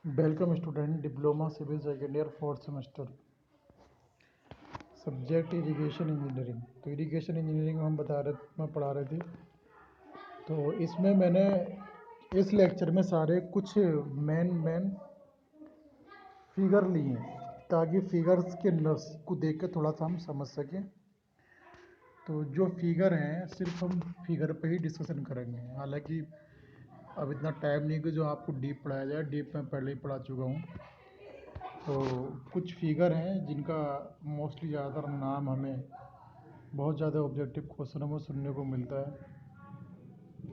Welcome student, diploma civil second year fourth semester. Subject irrigation engineering. तो irrigation engineering में पढ़ा रहे थे। तो इसमें मैंने इस लेक्चर में सारे कुछ मेन फिगर लिए ताकि फिगर्स के नस को देख कर थोड़ा सा हम समझ सकें। तो जो फिगर हैं सिर्फ हम फिगर पे ही डिस्कशन करेंगे। हालांकि अब इतना टाइम नहीं कि जो आपको डीप पढ़ाया जाए, डीप मैं पहले ही पढ़ा चुका हूँ। तो कुछ फिगर हैं जिनका मोस्टली ज़्यादातर नाम हमें बहुत ज़्यादा ऑब्जेक्टिव क्वेश्चनों में सुनने को मिलता है,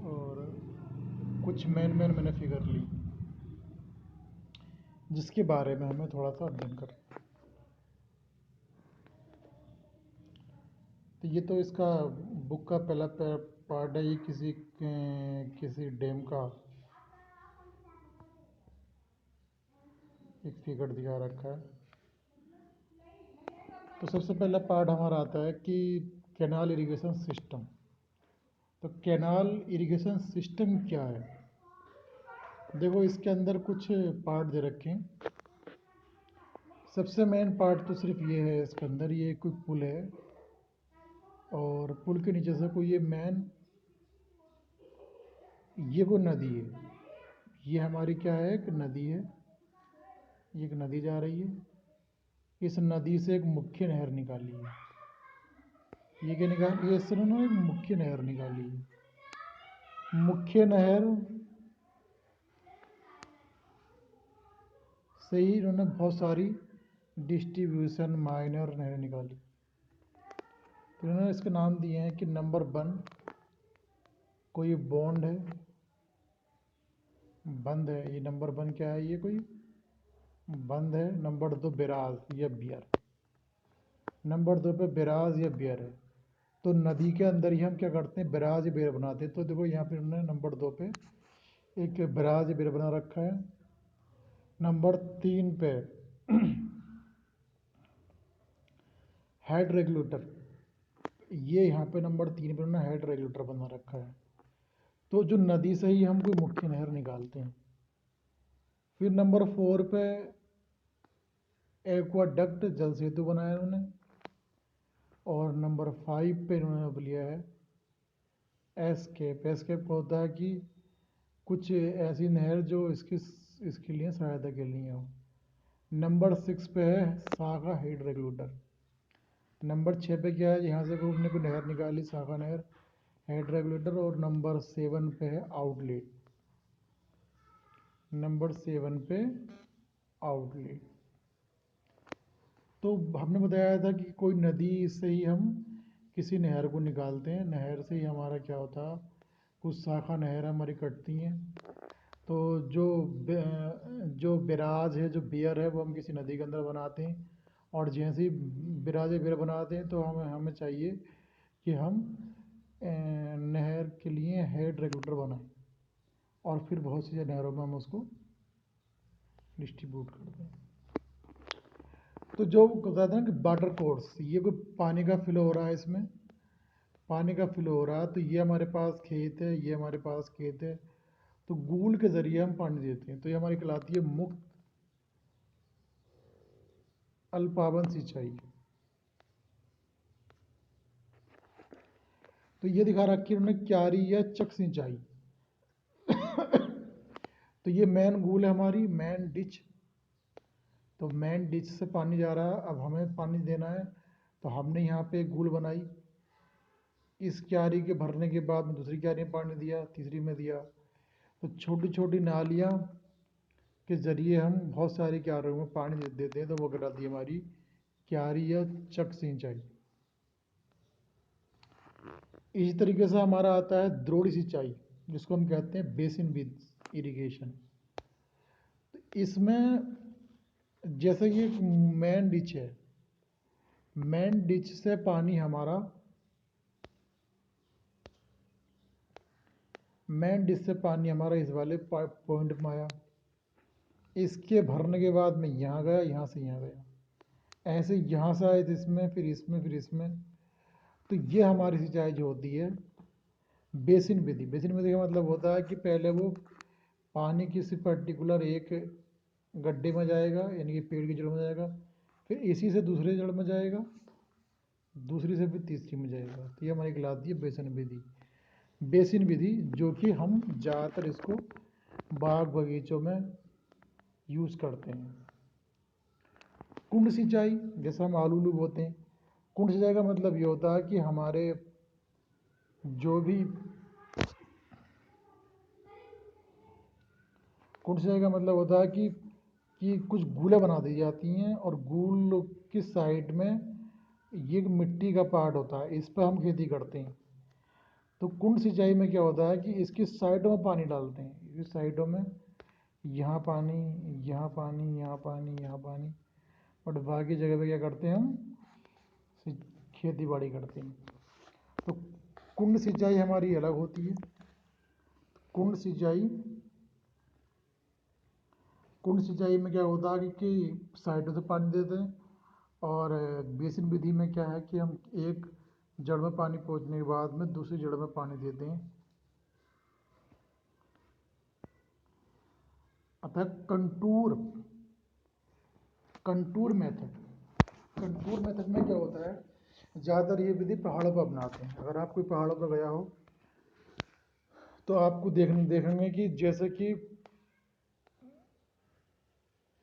और कुछ मेन मैंने फिगर ली जिसके बारे में हमें थोड़ा सा अध्ययन कर। तो ये तो इसका बुक का पहला पार्ट है। ये किसी डैम का एक फिगर दिखा रखा है। तो सबसे पहला पार्ट हमारा आता है कि कैनाल इरिगेशन सिस्टम। तो कैनाल इरिगेशन सिस्टम क्या है? देखो, इसके अंदर कुछ पार्ट दे रखे हैं। सबसे मेन पार्ट तो सिर्फ ये है, इसके अंदर ये कोई पुल है और पुल के नीचे से कोई ये कोई नदी है। ये हमारी क्या है? एक नदी है। ये एक नदी जा रही है। इस नदी से एक मुख्य नहर निकाली है। ये क्या निकाली है? इससे उन्होंने एक मुख्य नहर निकाली है। मुख्य नहर से ही इन्होंने बहुत सारी डिस्ट्रीब्यूशन माइनर नहरें निकाली। तो इन्होंने इसके नाम दिए हैं कि नंबर 1 कोई बॉन्ड है, बंद है। ये नंबर 1 क्या है? ये कोई बंद है। नंबर 2 बैराज या बियर। नंबर 2 पे बैराज या बियर है। तो नदी के अंदर ही हम क्या करते हैं? बैराज या बियर बनाते हैं। तो देखो यहाँ पे उन्होंने नंबर 2 पे एक बैराज या बियर बना रखा है। नंबर 3 पे हेड रेगुलेटर। ये यहाँ पे नंबर 3 पे उन्होंने हेड रेगुलेटर बना रखा है। तो जो नदी से ही हम कोई मुख्य नहर निकालते हैं। फिर नंबर 4 पे एक्वाडक्ट जल सेतु बनाया उन्होंने। और नंबर 5 पे इन्होंने अब लिया है एस्केप। एस्केप को होता है कि कुछ ऐसी नहर जो इसके लिए सहायता के लिए हो। नंबर 6 पे है सागा हेड रेगुलेटर। नंबर 6 पे क्या है? यहाँ से हमने कोई नहर निकाली, सागा नहर, हेड रेगुलेटर। और नंबर 7 पे है आउटलेट। नंबर 7 पे आउटलेट। तो हमने बताया था कि कोई नदी से ही हम किसी नहर को निकालते हैं। नहर से ही हमारा क्या होता है? कुछ शाखा नहर हमारी कटती हैं। तो जो बैराज है, जो बियर है, वो हम किसी नदी के अंदर बनाते हैं। और जैसे ही बैराज या बियर बनाते हैं तो हमें चाहिए कि हम नहर के लिए हेड रेगुलेटर बनाएं, और फिर बहुत सी नहरों में हम उसको डिस्ट्रीब्यूट करते हैं। तो जो कहते हैं ना कि वाटर कोर्स, ये कोई पानी का फ्लो हो रहा है। इसमें पानी का फ्लो हो रहा है। तो ये हमारे पास खेत है, ये हमारे पास खेत है। तो गूल के ज़रिए हम पानी देते हैं। तो ये हमारी कहलाती है मुक्त अल्पावन सिंचाई। तो ये दिखा रखी है उन्होंने क्यारी या चक सिंचाई। तो ये मेन गूल है हमारी, मेन डिच। तो मेन डिच से पानी जा रहा है। अब हमें पानी देना है, तो हमने यहाँ पे एक गूल बनाई। इस क्यारी के भरने के बाद में दूसरी क्यारी में पानी दिया, तीसरी में दिया। तो छोटी छोटी नालियाँ के ज़रिए हम बहुत सारी क्यारियों में पानी देते हैं। तो वो कहलाती है हमारी क्यारी या चक सिंचाई। इसी तरीके से हमारा आता है द्रोणी सिंचाई, जिसको हम कहते हैं बेसिन विद इरिगेशन। तो इसमें जैसे ये मेन डिच है, मेन डिच से पानी हमारा इस वाले पॉइंट में आया। इसके भरने के बाद में यहाँ गया, यहाँ से यहाँ गया, ऐसे यहाँ से आए इसमें, फिर इसमें, फिर इसमें। तो ये हमारी सिंचाई जो होती है बेसिन विधि। बेसिन विधि का मतलब होता है कि पहले वो पानी किसी पर्टिकुलर एक गड्ढे में जाएगा, यानी कि पेड़ की जड़ में जाएगा, फिर इसी से दूसरे जड़ में जाएगा, दूसरी से फिर तीसरी में जाएगा। तो ये हमारी कहलाती है बेसिन विधि। बेसिन विधि जो कि हम ज़्यादातर इसको बाग बगीचों में यूज़ करते हैं। कुंड सिंचाई, जैसे हम आलू उलू बोते हैं, कुंड सिंचाई का मतलब ये होता है कि हमारे जो भी कुंड सिंचाई का मतलब होता है कि कुछ गूलें बना दी जाती हैं और गूल की साइड में ये मिट्टी का पार्ट होता है, इस पर हम खेती करते हैं। तो कुंड सिंचाई में क्या होता है कि इसकी साइडों में पानी डालते हैं, इस साइडों में यहाँ पानी, यहाँ पानी, यहाँ पानी, यहाँ पानी, और बाकी जगह पे क्या करते हैं हम खेती बाड़ी करते हैं। तो कुंड सिंचाई हमारी अलग होती है। कुंड सिंचाई कुंड सिंचाई में क्या होता है कि साइडों से पानी देते हैं, और बेसिन विधि में क्या है कि हम एक जड़ में पानी पहुंचने के बाद में दूसरी जड़ में पानी देते हैं। अतः कंटूर कंटूर मेथड में क्या होता है, ज़्यादातर ये विधि पहाड़ों पर अपनाते हैं। अगर आप कोई पहाड़ों पर गया हो तो आपको देखेंगे कि जैसे कि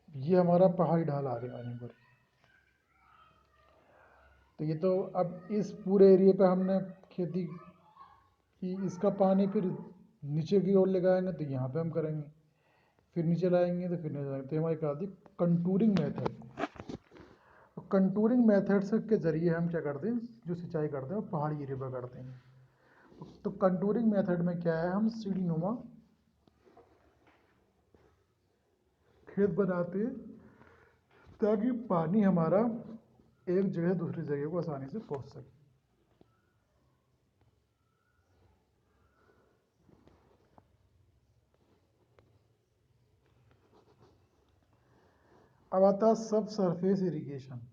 ये हमारा पहाड़ी ढाल आ रहा है यहाँ पर, तो ये तो अब इस पूरे एरिया पे हमने खेती की, इसका पानी फिर नीचे की ओर ले आएंगे तो यहाँ पे हम करेंगे, फिर नीचे लाएंगे तो फिर नीचे लाएंगे। तो हमारी क्या आती है कंटूरिंग मेथड। कंटूरिंग मेथड्स के ज़रिए हम क्या करते हैं, जो सिंचाई करते हैं वो पहाड़ी एरिया पर करते हैं। तो कंटूरिंग मेथड में क्या है, हम सीढ़ी नुमा खेत बनाते हैं ताकि पानी हमारा एक जगह से दूसरी जगह को आसानी से पहुंच सके। अब आता है सब सरफेस इरिगेशन।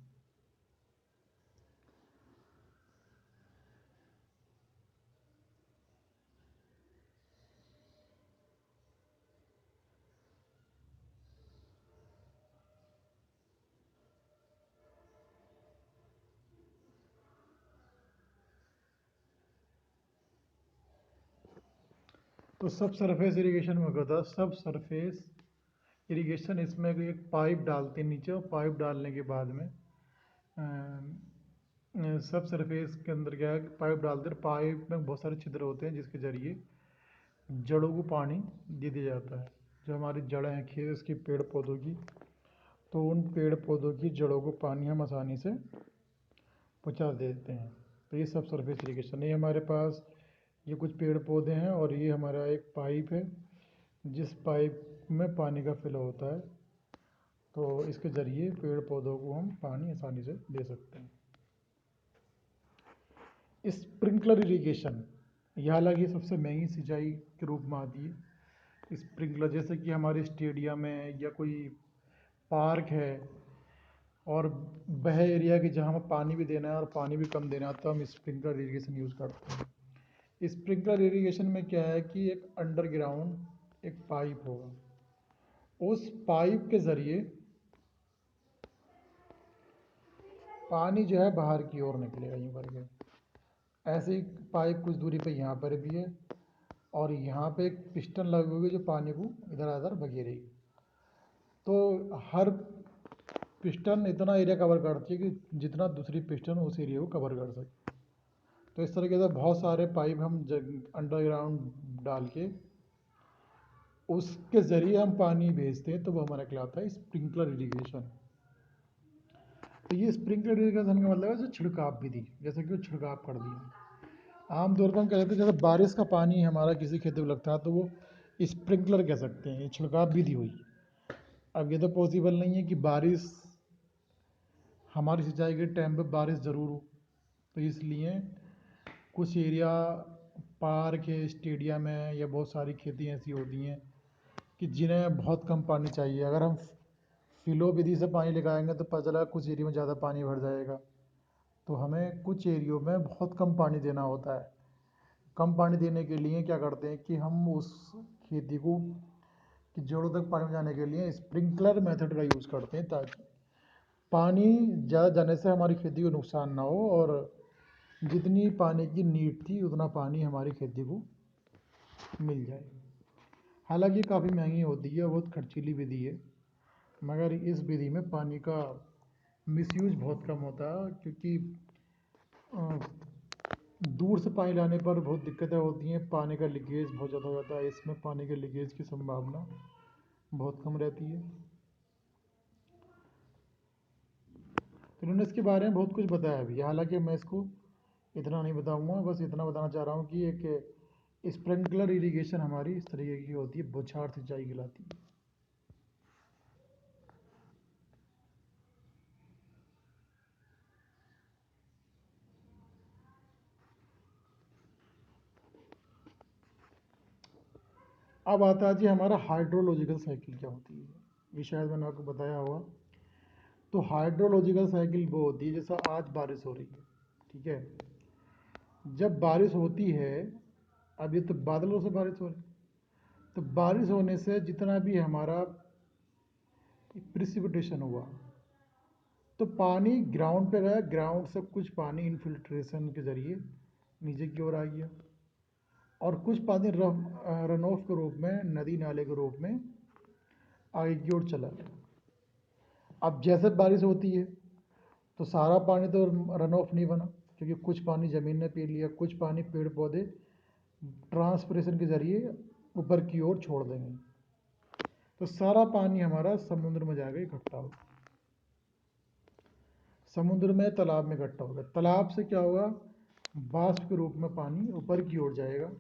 तो सब सरफेस इरिगेशन में होता है सब सरफेस इरिगेशन, इसमें एक पाइप डालते हैं नीचे, और पाइप डालने के बाद में सब सरफेस के अंदर क्या है, पाइप डालते हैं, पाइप में बहुत सारे छिद्र होते हैं जिसके ज़रिए जड़ों को पानी दे दिया जाता है। जो हमारी जड़ें हैं खेत उसकी पेड़ पौधों की, तो उन पेड़ पौधों की जड़ों को पानी हम आसानी से पहुंचा देते हैं। तो ये सब सरफेस इरिगेशन है। हमारे पास ये कुछ पेड़ पौधे हैं और ये हमारा एक पाइप है जिस पाइप में पानी का फ्लो होता है, तो इसके ज़रिए पेड़ पौधों को हम पानी आसानी से दे सकते हैं। स्प्रिंकलर इरिगेशन, यह हालांकि सबसे महंगी सिंचाई के रूप में आती है। स्प्रिंकलर जैसे कि हमारे स्टेडियम है या कोई पार्क है और वह एरिया के जहाँ हमें पानी भी देना है और पानी भी कम देना है, तो हम स्प्रिंकलर इरिगेशन यूज़ करते हैं। स्प्रिंकलर इरिगेशन में क्या है कि एक अंडरग्राउंड एक पाइप होगा, उस पाइप के ज़रिए पानी जो है बाहर की ओर निकलेगा यूँ करके। ऐसे ही पाइप कुछ दूरी पे यहाँ पर भी है और यहाँ पे एक पिस्टन लगी हुई है जो पानी को इधर उधर बखेरेगी। तो हर पिस्टन इतना एरिया कवर करती है कि जितना दूसरी पिस्टन उस एरिया को कवर कर सके। तो इस तरीके से बहुत सारे पाइप हम अंडरग्राउंड डाल के उसके ज़रिए हम पानी भेजते हैं, तो वो हमारा कहलाता है स्प्रिंकलर इरिगेशन। तो ये स्प्रिंकलर इरिगेशन का मतलब है जैसे छिड़काव विधि, जैसे कि वो छिड़काव कर दिया। आमतौर पर हम कह सकते हैं जैसे बारिश का पानी हमारा किसी खेत में लगता है तो वो स्प्रिंकलर कह सकते हैं, ये छिड़काव विधि हुई। अब ये तो पॉसिबल नहीं है कि बारिश हमारी सिंचाई के टाइम पे बारिश ज़रूर हो, तो इसलिए कुछ एरिया पार्क है, स्टेडियम है, या बहुत सारी खेती ऐसी होती हैं कि जिन्हें बहुत कम पानी चाहिए। अगर हम फिलो विधि से पानी लगाएंगे तो पता चला कुछ एरिया में ज़्यादा पानी भर जाएगा, तो हमें कुछ एरियो में बहुत कम पानी देना होता है। कम पानी देने के लिए क्या करते हैं कि हम उस खेती को कि जड़ों तक पानी जाने के लिए स्प्रिंकलर मेथड का यूज़ करते हैं, ताकि पानी ज़्यादा जाने से हमारी खेती को नुकसान ना हो, और जितनी पानी की नीड थी उतना पानी हमारी खेती को मिल जाए। हालांकि काफ़ी महंगी होती है, बहुत खर्चीली विधि है, मगर इस विधि में पानी का मिसयूज बहुत कम होता है, क्योंकि दूर से पानी लाने पर बहुत दिक्कतें होती हैं, पानी का लीकेज बहुत ज़्यादा हो जाता है। इसमें पानी के लीकेज की संभावना बहुत कम रहती है। तो इन्होंने इसके बारे में बहुत कुछ बताया भी, हालांकि मैं इसको इतना नहीं बताऊंगा, बस इतना बताना चाह रहा हूँ कि एक स्प्रिंकलर इरिगेशन हमारी इस तरीके की होती है, बौछार सिंचाई कहलाती है। अब आता है जी हमारा हाइड्रोलॉजिकल साइकिल क्या होती है, ये शायद मैंने आपको बताया होगा। तो हाइड्रोलॉजिकल साइकिल वो होती है, जैसा आज बारिश हो रही है, ठीक है, जब बारिश होती है, अब ये तो बादलों से बारिश हो रही है, तो बारिश होने से जितना भी हमारा प्रिसिपिटेशन हुआ, तो पानी ग्राउंड पे गया, ग्राउंड से कुछ पानी इनफिल्ट्रेशन के ज़रिए नीचे की ओर आ गया, और कुछ पानी रन ऑफ के रूप में, नदी नाले के रूप में आगे की ओर चला गया। अब जैसे बारिश होती है तो सारा पानी तो रन ऑफ नहीं बना, क्योंकि कुछ पानी ज़मीन ने पी लिया, कुछ पानी पेड़ पौधे ट्रांसपिरेशन के ज़रिए ऊपर की ओर छोड़ देंगे, तो सारा पानी हमारा समुद्र में जाकर इकट्ठा होगा, समुद्र में तालाब में इकट्ठा होगा। तालाब से क्या होगा, वाष्प के रूप में पानी ऊपर की ओर जाएगा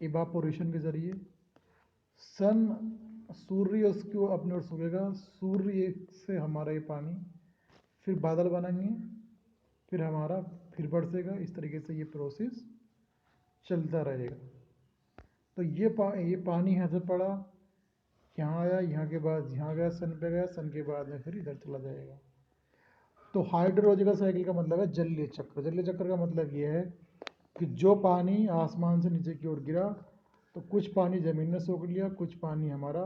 इवापोरेशन के ज़रिए। सन सूर्य उसको अपने ओर सूखेगा, सूर्य से हमारा ये पानी फिर बादल बनेंगे, फिर हमारा फिर बरसेगा, इस तरीके से ये प्रोसेस चलता रहेगा। तो ये पानी यहाँ से पड़ा, यहाँ आया, यहाँ के बाद यहाँ गया, सन पे गया, सन के बाद में फिर इधर चला जाएगा। तो हाइड्रोलॉजिकल साइकिल का मतलब है जलीय चक्र। जलीय चक्र का मतलब ये है कि जो पानी आसमान से नीचे की ओर गिरा, तो कुछ पानी ज़मीन ने सोख लिया, कुछ पानी हमारा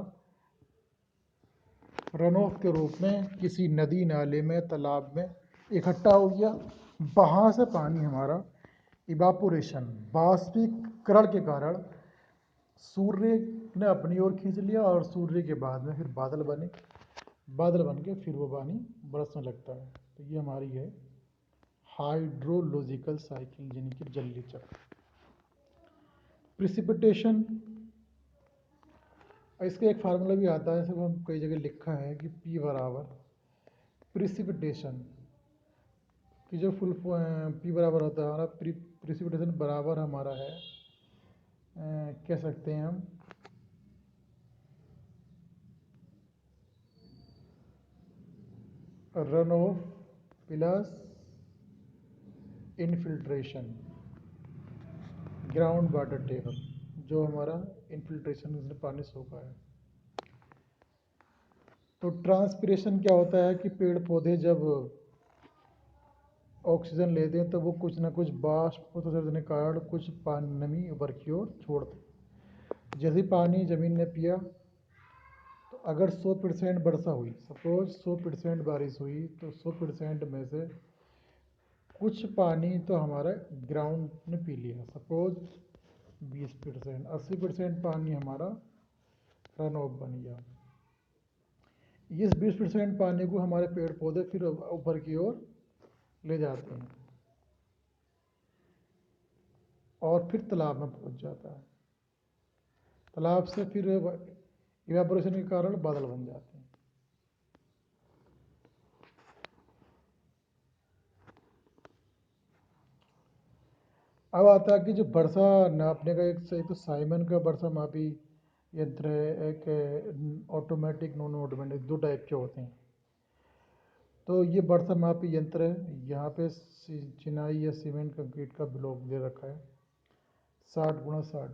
रन ऑफ के रूप में किसी नदी नाले में, तालाब में इकट्ठा हो गया। वहाँ से पानी हमारा इवापोरेशन, बाष्पीकरण के कारण सूर्य ने अपनी ओर खींच लिया, और सूर्य के बाद में फिर बादल बने, बादल बन के फिर वो पानी बरसने लगता है। तो ये हमारी है हाइड्रोलॉजिकल साइकिल, यानी कि जलीय चक्र। प्रिसिपिटेशन, इसका एक फार्मूला भी आता है, सब हम कई जगह लिखा है कि P बराबर प्रिसिपिटेशन की जो फुल P बराबर होता है हमारा प्रिसिपिटेशन बराबर हमारा है, कह सकते हैं हम run of plus infiltration ground water table, जो हमारा इनफिल्ट्रेशन से पानी सोखा है। तो ट्रांसपिरेशन क्या होता है कि पेड़ पौधे जब ऑक्सीजन लेते हैं तो वो कुछ ना कुछ वाष्प उत्सर्जन के कारण कुछ पानी नमी ऊपर की ओर छोड़ते हैं। जैसे पानी ज़मीन ने पिया, तो अगर 100% वर्षा हुई, सपोज 100% बारिश हुई, तो 100% में से कुछ पानी तो हमारा ग्राउंड ने पी लिया, सपोज 20%, 80% पानी हमारा रन ऑफ बन गया। इस 20% पानी को हमारे पेड़ पौधे फिर ऊपर की ओर ले जाते हैं, और फिर तालाब में पहुंच जाता है। तालाब से फिर इवेपोरेशन के कारण बादल बन जाते हैं। अब आता है कि जो वर्षा नापने का एक तो साइमन का वर्षा मापी यंत्र है, एक ऑटोमेटिक नॉन ऑटोमेटिक, दो टाइप के होते हैं। तो ये वर्षा मापी यंत्र है, यहाँ पे चिनाई या सीमेंट कंक्रीट का ब्लॉक दे रखा है 60x60।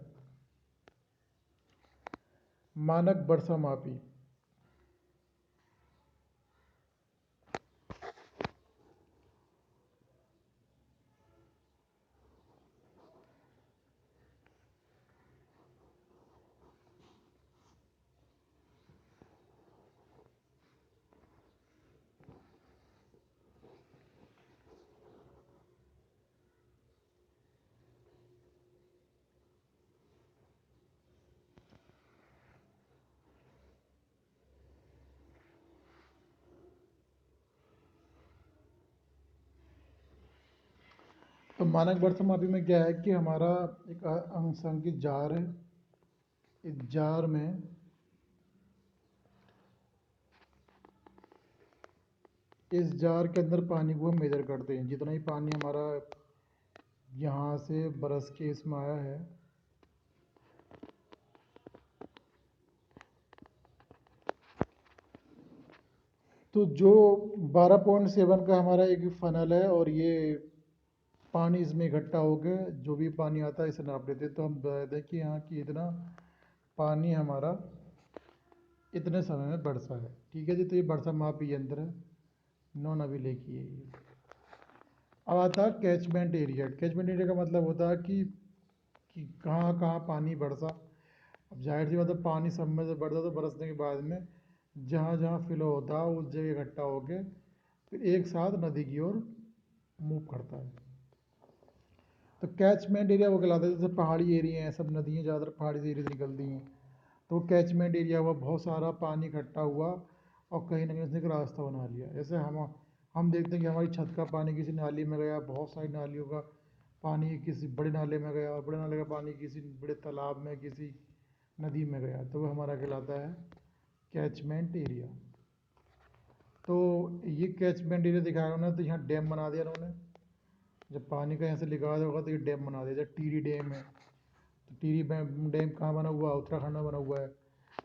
मानक वर्षा मापी, तो मानक वर्षमापी में क्या है कि हमारा एक अंशांकित जार है। इस जार में इस जार के अंदर पानी को हम मेजर करते हैं। जितना ही पानी हमारा यहाँ से बरस के इसमें आया है, तो जो 12.7 का हमारा एक फनल है और ये पानी इसमें इकट्ठा हो गया, जो भी पानी आता है इसे नाप लेते हैं। तो हम बता दें कि यहाँ की इतना पानी हमारा इतने समय में बरसा है। ठीक है जी, तो ये बरसा मापी यंत्र है, नॉन अभिलेखीय है ये। अब आता है कैचमेंट एरिया। कैचमेंट एरिया का मतलब होता है कि कहाँ कहाँ पानी बरसा। अब जाहिर सी मतलब पानी सब में से बढ़ता, तो बरसने के बाद में जहाँ जहाँ फ्लो होता है उस जगह इकट्ठा होकर फिर एक साथ नदी की ओर मूव करता है। तो कैचमेंट एरिया वो कहलाता है। जैसे पहाड़ी एरिया हैं, सब नदियाँ ज़्यादातर पहाड़ी से एरिया से निकलती हैं, तो कैचमेंट एरिया हुआ, बहुत सारा पानी इकट्ठा हुआ और कहीं ना कहीं उसने एक रास्ता बना लिया। जैसे हम देखते हैं कि हमारी छत का पानी किसी नाली में गया, बहुत सारी नालियों का पानी किसी बड़े नाले में गया, और बड़े नाले का पानी किसी बड़े तालाब में, किसी नदी में गया, तो वो हमारा कहलाता है कैचमेंट एरिया। तो ये कैचमेंट एरिया दिखाया उन्होंने, तो यहाँ डैम बना दिया उन्होंने। जब पानी का यहाँ से निकाल होगा तो ये डैम बना दिया। जब टिहरी डैम है, तो टिहरी डैम कहाँ बना हुआ है? उत्तराखंड में बना हुआ है।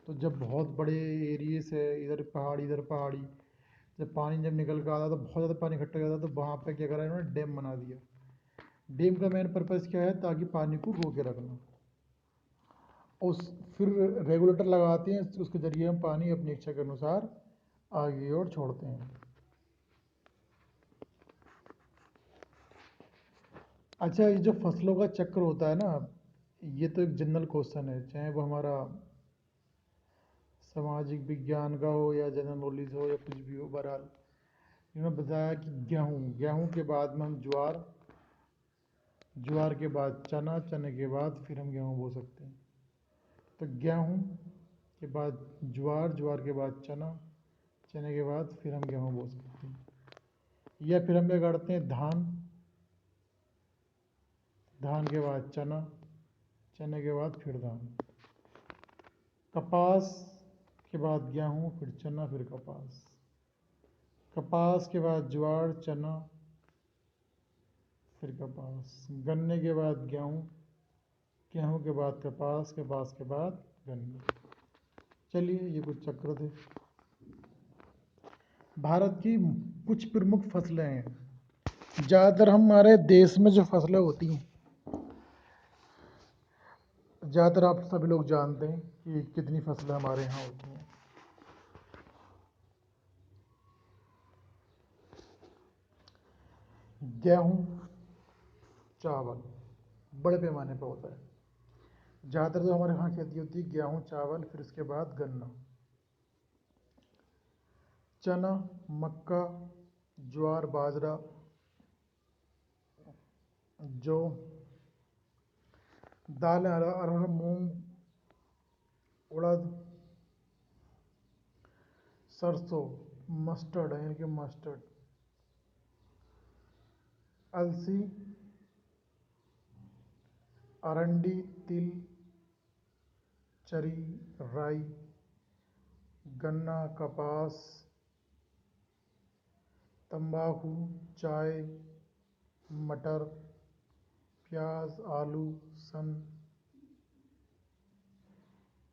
तो जब बहुत बड़े एरिए से इधर पहाड़ी, जब पानी जब निकल कर आता तो बहुत ज़्यादा पानी इकट्ठा हो जाता, तो वहाँ पे क्या करा इन्होंने? डैम बना दिया। डैम का मेन पर्पज़ क्या है? ताकि पानी को रोके रखना। उस फिर रेगुलेटर लगाते हैं, उसके ज़रिए हम पानी अपनी इच्छा के अनुसार आगे की ओर छोड़ते हैं। अच्छा, ये जो फसलों का चक्र होता है ना, ये तो एक जनरल क्वेश्चन है, चाहे वो हमारा सामाजिक विज्ञान का हो या जनरल नॉलेज हो या कुछ भी हो। बहरहाल इन्होंने बताया कि गेहूँ के बाद में हम ज्वार, ज्वार के बाद चना, चने के बाद फिर हम गेहूँ बो सकते हैं। तो गेहूँ के बाद ज्वार, ज्वार के बाद चना, चने के बाद फिर हम गेहूँ बो सकते हैं। या फिर हम क्या करते हैं? धान, धान के बाद चना, चने के बाद फिर धान। कपास के बाद गेहूँ, फिर चना, फिर कपास। कपास के बाद ज्वार, चना, फिर कपास। गन्ने के बाद गेहूँ, गेहूँ के बाद कपास, कपास के बाद गन्ने। चलिए, ये कुछ चक्र थे। भारत की कुछ प्रमुख फसलें हैं। ज़्यादातर हमारे देश में जो फसलें होती हैं, ज़्यादातर आप सभी लोग जानते हैं कि कितनी फसलें हमारे यहाँ होती हैं। गेहूँ, चावल बड़े पैमाने पर होता है। ज़्यादातर जो हमारे यहाँ खेती होती है गेहूँ, चावल, फिर उसके बाद गन्ना। चना, मक्का, ज्वार, बाजरा, जौ, दालें, अरहर, मूंग, उड़द, सरसों, मस्टर्ड यानी कि मस्टर्ड, अलसी, अरंडी, तिल, चरी, राई, गन्ना, कपास, तंबाकू, चाय, मटर, प्याज, आलू, सन,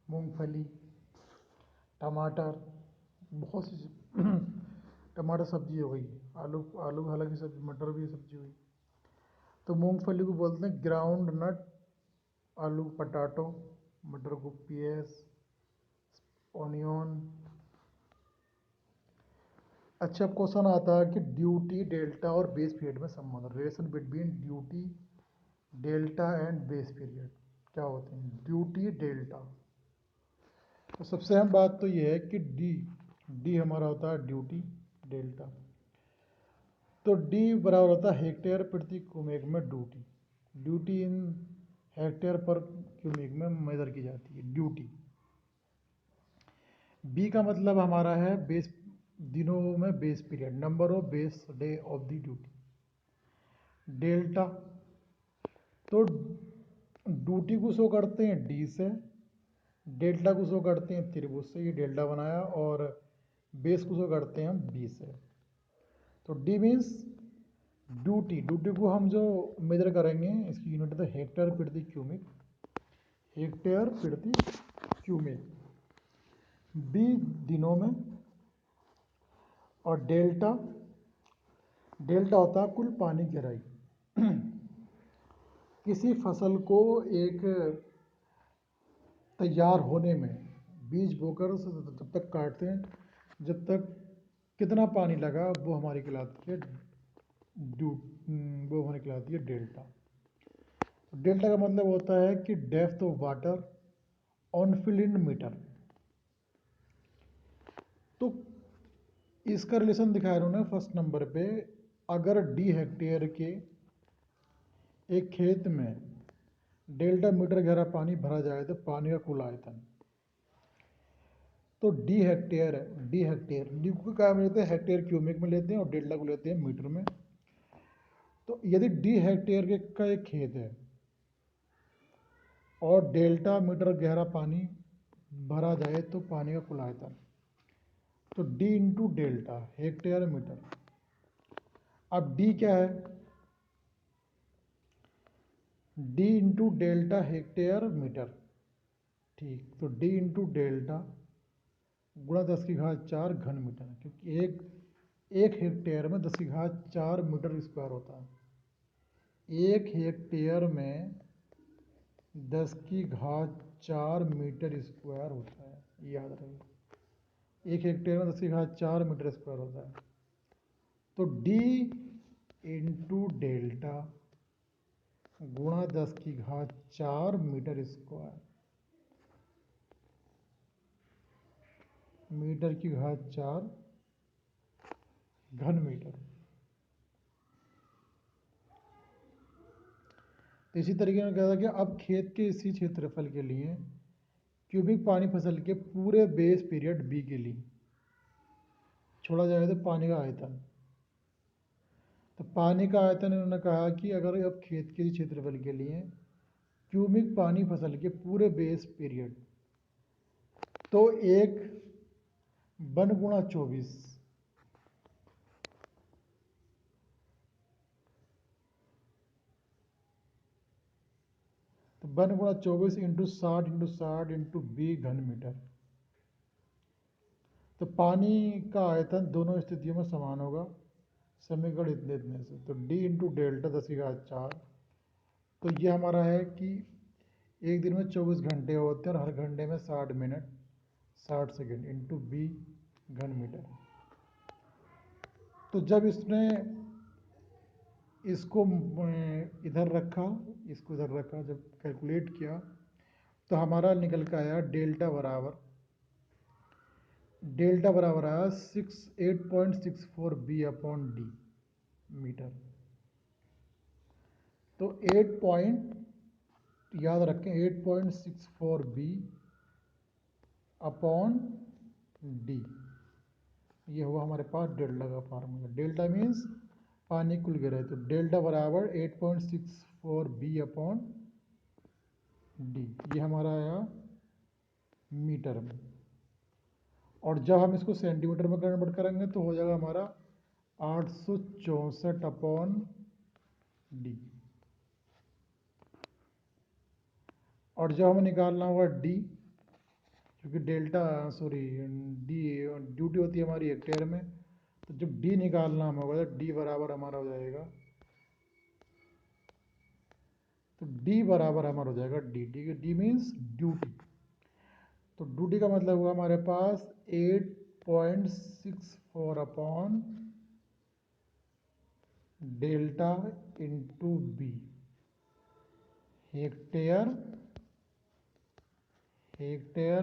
मूंगफली, टमाटर, बहुत सी टमाटर सब्जी हो गई, आलू आलू हालांकि सब्जी, मटर भी सब्जी हुई। तो मूंगफली को बोलते हैं ग्राउंड नट, आलू पटाटो, मटर को पियस, ऑनियन। अच्छा, क्वेश्चन आता है कि ड्यूटी, डेल्टा और बेस पीरियड में संबंध, relation between duty, delta and base period क्या होते हैं? Duty, delta. तो सबसे अहम बात तो ये है कि डी हमारा होता है ड्यूटी, डेल्टा। तो डी बराबर होता है हेक्टेयर प्रति क्यूमेक में ड्यूटी। ड्यूटी इन हेक्टेयर पर क्यूमेक में मेजर की जाती है ड्यूटी। बी का मतलब हमारा है बेस, दिनों में base period, number of base day of the duty. Delta तो ड्यूटी को शो करते हैं डी से, डेल्टा को शो करते हैं त्रिभुज से, ये डेल्टा बनाया, और बेस को शो करते हैं हम बी से। तो डी मीन्स ड्यूटी को हम जो मेजर करेंगे इसकी यूनिट है हेक्टेयर प्रति क्यूबिक, हेक्टेयर प्रति क्यूबिक। बी दिनों में, और डेल्टा होता है कुल पानी की गहराई। किसी फसल को एक तैयार होने में, बीज बोकर जब तक काटते हैं, जब तक कितना पानी लगा, वो हमारी कहलाती है डेल्टा। डेल्टा का मतलब होता है कि depth of water on field in metre. तो इसका रिलेशन दिखाया उन्होंने फर्स्ट नंबर पे। अगर डी हेक्टेयर के एक खेत में डेल्टा मीटर गहरा पानी भरा जाए तो पानी का कुल आयतन, तो डी हेक्टेयर है, डी को क्या लेते हैं, हेक्टेयर क्यूबिक में लेते हैं, और डेल्टा को लेते हैं मीटर में। तो यदि डी हेक्टेयर का एक खेत है और डेल्टा मीटर गहरा पानी भरा जाए तो पानी का कुल आयतन, तो D into delta, hectare metre. अब डी क्या है, D into delta hectare metre, ठीक। तो डी इंटू डेल्टा गुणा 10⁴ घन मीटर, क्योंकि एक हेक्टेयर में 10⁴ मीटर स्क्वायर होता है। एक हेक्टेयर में 10⁴ मीटर स्क्वायर होता है, याद रहे। एक हेक्टेयर में 10⁴ मीटर स्क्वायर होता है। तो डी इंटू डेल्टा गुणा 10⁴ मीटर स्क्वायर, मीटर की घात 4 घन मीटर। तो इसी तरीके में कहा था कि अब खेत के इसी क्षेत्रफल के लिए क्यूबिक पानी फसल के पूरे बेस पीरियड बी के लिए छोड़ा जाए तो पानी का आयतन। तो पानी का आयतन इन्होंने कहा कि अगर अब खेत के क्षेत्रफल के लिए क्यूबिक पानी फसल के पूरे बेस पीरियड, तो 1 गुणा 24, तो 1 गुणा 24 इंटू 60 इंटू बी घन मीटर। तो पानी का आयतन दोनों स्थितियों में समान होगा, समीकरण इतने से। तो डी इंटू डेल्टा 10⁴, तो ये हमारा है कि एक दिन में 24 घंटे होते हैं और हर घंटे में 60 मिनट 60 सेकेंड इंटू बी घन मीटर। तो जब इसने इसको इधर रखा, इसको इधर रखा, जब कैलकुलेट किया तो हमारा निकल के आया डेल्टा बराबर आया 8.64 बी अपॉन डी मीटर। तो 8 पॉइंट याद रखें, 8.64 बी अपॉन डी, ये हुआ हमारे पास डेल्टा का फार्मूला। डेल्टा मीन्स पानी कुल गिरा है, तो डेल्टा बराबर 8.64 बी अपॉन डी, ये हमारा आया मीटर में। और जब हम इसको सेंटीमीटर में कन्वर्ट करेंगे तो हो जाएगा हमारा 864 अपॉन डी। और जब हमें निकालना होगा डी, क्योंकि डी ड्यूटी होती है हमारी हेक्टेयर में, तो जब डी निकालना हम होगा तो डी बराबर हमारा हो जाएगा, तो डी बराबर हमारा हो जाएगा डी मीन्स ड्यूटी। तो ड्यूटी का मतलब हुआ हमारे पास 8.64 upon delta into B, hectare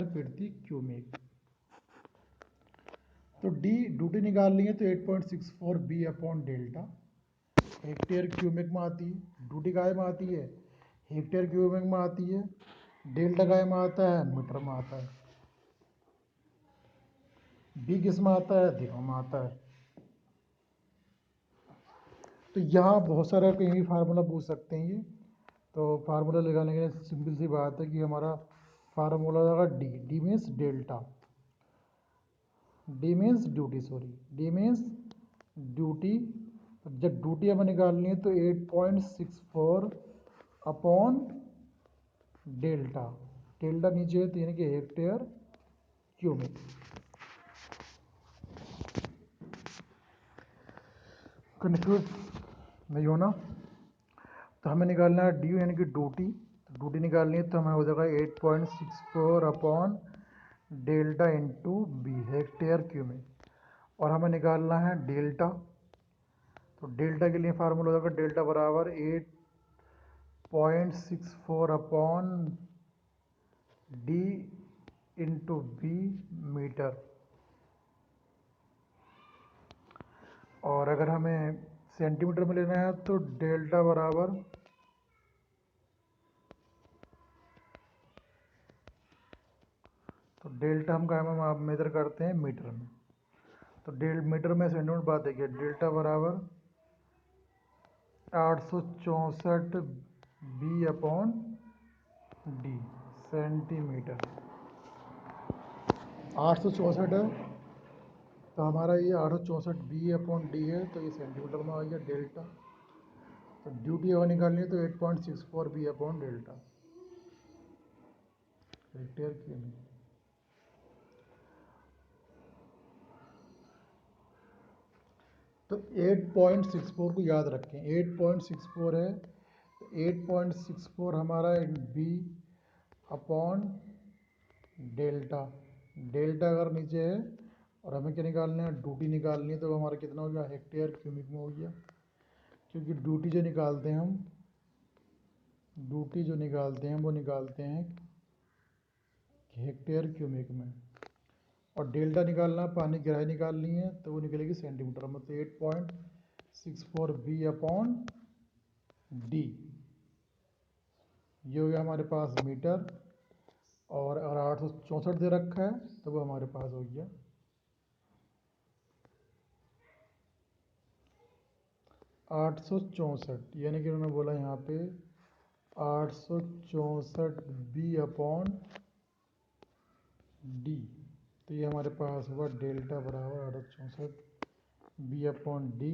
प्रति क्यूबिक। तो डी ड्यूटी निकाल लिए तो 8.64 B upon delta, hectare cubic में आती है, ड्यूटी काय में आती है, हेक्टेयर क्यूबिक में आती है, डेल्टा काय में आता है, मीटर में आता है। बी किस में आता है, दिनों में आता है। तो यहाँ बहुत सारा कहीं भी फार्मूला पूछ सकते हैं ये, तो फार्मूला लगाने के लिए सिंपल सी बात है कि हमारा फार्मूला होगा D means delta, D means duty, sorry D means duty. जब ड्यूटी हमें निकालनी है तो 8.64 अपॉन डेल्टा, डेल्टा नीचे है तो यानी कि हेक्टेयर क्यूबिक। कन्फ्यूज नहीं होना। तो हमें निकालना है डी यानी कि ड्यूटी, तो ड्यूटी निकालनी है तो हमें हो जाएगा 8.64 upon delta into B, hectare cubic. और हमें निकालना है डेल्टा, तो डेल्टा के लिए फार्मूला होगा डेल्टा बराबर 8.64 upon D into B metre. और अगर हमें सेंटीमीटर में लेना है तो डेल्टा बराबर डेल्टा हम क्या में मेजर करते हैं मीटर में, तो मीटर में सेंटीमीटर बात देखिए, डेल्टा बराबर 864 बी अपॉन डी सेंटीमीटर। 864 है तो हमारा ये 864 बी अपॉन डी है, तो ये सेंटीमीटर में आ गया डेल्टा। तो ड्यूटी अगर निकालनी है तो 8.64 B upon delta hectare cubic. तो 8.64 को याद रखें, 8.64 है, 8.64 हमारा बी अपॉन डेल्टा, डेल्टा अगर नीचे है और हमें क्या निकालना है ड्यूटी निकालनी है, तो हमारा कितना हो गया हेक्टेयर क्यूबिक में हो गया। क्योंकि ड्यूटी जो निकालते हैं हम, ड्यूटी जो निकालते हैं वो निकालते हैं हेक्टेयर क्यूबिक में, और डेल्टा निकालना पानी की गहराई निकालनी है तो वो निकलेगी सेंटीमीटर में। तो 8.64 बी अपॉन डी, ये हो गया हमारे पास मीटर। और अगर 864 दे रखा है तो वो हमारे पास हो गया 864, यानी कि उन्होंने बोला यहाँ पे 864 बी अपॉन डी, तो ये हमारे पास हुआ डेल्टा बराबर 864 बी अपॉन डी,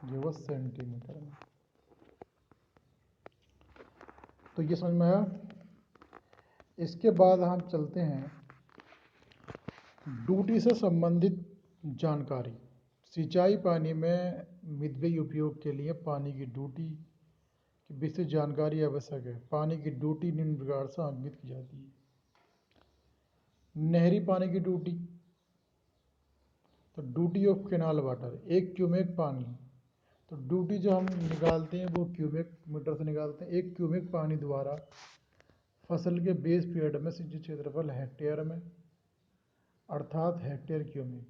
जो वो सेंटीमीटर में। तो ये समझ में आया। इसके बाद हम चलते हैं ड्यूटी से संबंधित जानकारी। सिंचाई पानी में मितव्ययी उपयोग के लिए पानी की ड्यूटी की विस्तृत जानकारी आवश्यक है। पानी की ड्यूटी निम्न प्रकार से अंकित की जाती है। नहरी पानी की ड्यूटी, तो duty of canal water, 1 cubic पानी, तो ड्यूटी जो हम निकालते हैं वो क्यूबिक मीटर से निकालते हैं। 1 क्यूबिक पानी द्वारा फसल के बेस पीरियड में सिंचित क्षेत्रफल हेक्टेयर में, अर्थात हेक्टेयर क्यूबिक।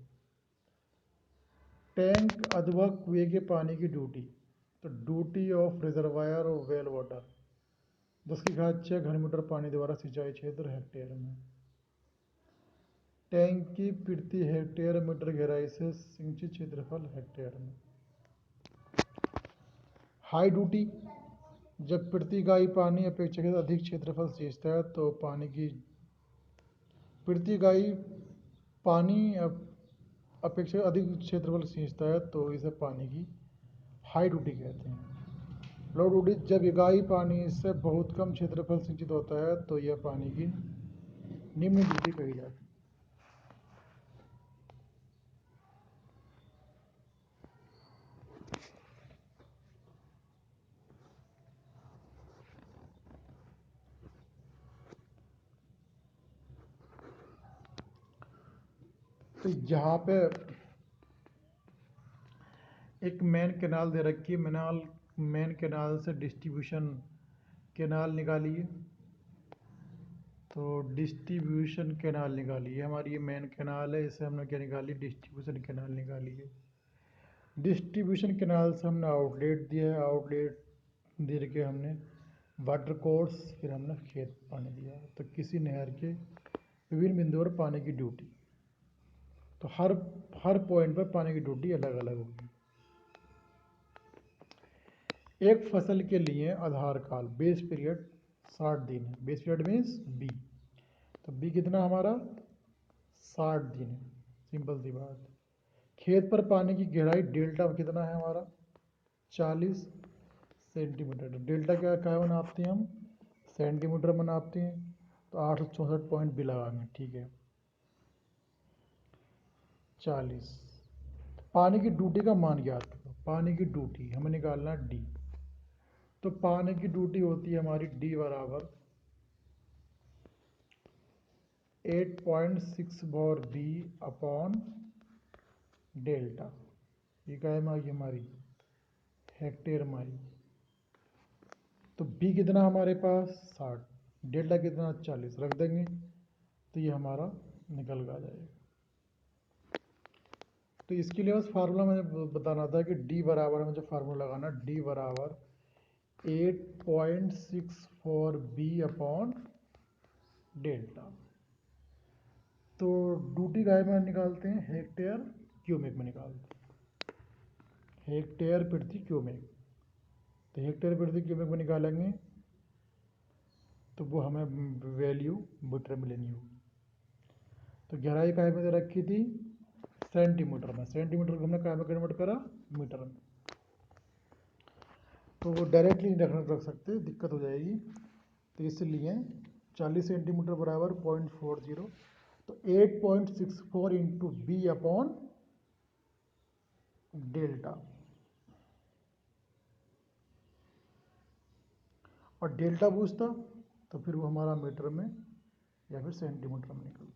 टैंक अथवा कुएं के पानी की ड्यूटी, तो ड्यूटी ऑफ रिजर्वायर और वेल वाटर, 10⁶ घन मीटर पानी द्वारा सिंचाई क्षेत्र हेक्टेयर में। टैंक की प्रति हेक्टेयर मीटर गहराई से सिंचित क्षेत्रफल हेक्टेयर में। हाई ड्यूटी, जब प्रति इकाई पानी अपेक्षाकृत अधिक क्षेत्रफल सींचता है तो पानी की प्रति इकाई पानी अपेक्षाकृत अधिक क्षेत्रफल सींचता है तो इसे पानी की हाई ड्यूटी कहते हैं। लो ड्यूटी, जब इकाई पानी से बहुत कम क्षेत्रफल सिंचित होता है तो यह पानी की निम्न ड्यूटी कही जाती है। तो यहाँ पे एक मेन कैनाल दे रखी है, मेन कैनाल से डिस्ट्रीब्यूशन कैनाल निकालिए। तो डिस्ट्रीब्यूशन कैनाल निकाली है हमारी, ये मेन कैनाल है, इसे हमने क्या निकाली डिस्ट्रीब्यूशन कैनाल निकाली है। डिस्ट्रीब्यूशन कैनाल से हमने आउटलेट दिया है, आउटलेट दे के हमने वाटर कोर्स, फिर हमने खेत पानी दिया। तो किसी नहर के विभिन्न बिंदुओं पर पानी की ड्यूटी, तो हर पॉइंट पर पानी की ड्यूटी अलग अलग होगी। एक फसल के लिए आधार काल बेस पीरियड 60 दिन है। बेस पीरियड मीन्स बी, तो बी कितना हमारा 60 दिन है। सिंपल सी बात। खेत पर पानी की गहराई डेल्टा कितना है हमारा 40 सेंटीमीटर। डेल्टा क्या नापते हैं हम, सेंटीमीटर में नापते हैं, तो 864 पॉइंट भी लगाएंगे, ठीक है 40। पानी की ड्यूटी का मान ज्ञात करो। पानी की ड्यूटी हमें निकालना डी, तो पानी की ड्यूटी होती है हमारी डी बराबर 8.64 बी अपॉन डेल्टा। ये क्या है हमारी हेक्टेयर में आई। तो बी कितना हमारे पास 60, डेल्टा कितना 40 रख देंगे, तो ये हमारा निकल कर आ जाएगा। तो इसके लिए बस फार्मूला मुझे बताना था कि डी बराबर, मुझे फार्मूला लगाना डी बराबर 8.64 बी अपॉन डेल्टा। तो ड्यूटी गाय में निकालते हैं हेक्टेयर क्यूबिक में निकालते हैं, हेक्टेयर प्रति क्यूबिक। तो हेक्टेयर प्रति क्यूबिक में निकालेंगे तो वो हमें वैल्यू मीटर में लेनी होगी। तो गहराई काय में रखी थी सेंटीमीटर में, सेंटीमीटर को हमने काय में कन्वर्ट करा मीटर में। तो वो डायरेक्टली नहीं रख सकते, दिक्कत हो जाएगी, तो इसलिए 40 सेंटीमीटर बराबर 0.40, तो 8.64 इंटू बी अपॉन डेल्टा, और डेल्टा पूछता तो फिर वो हमारा मीटर में या फिर सेंटीमीटर में निकलता।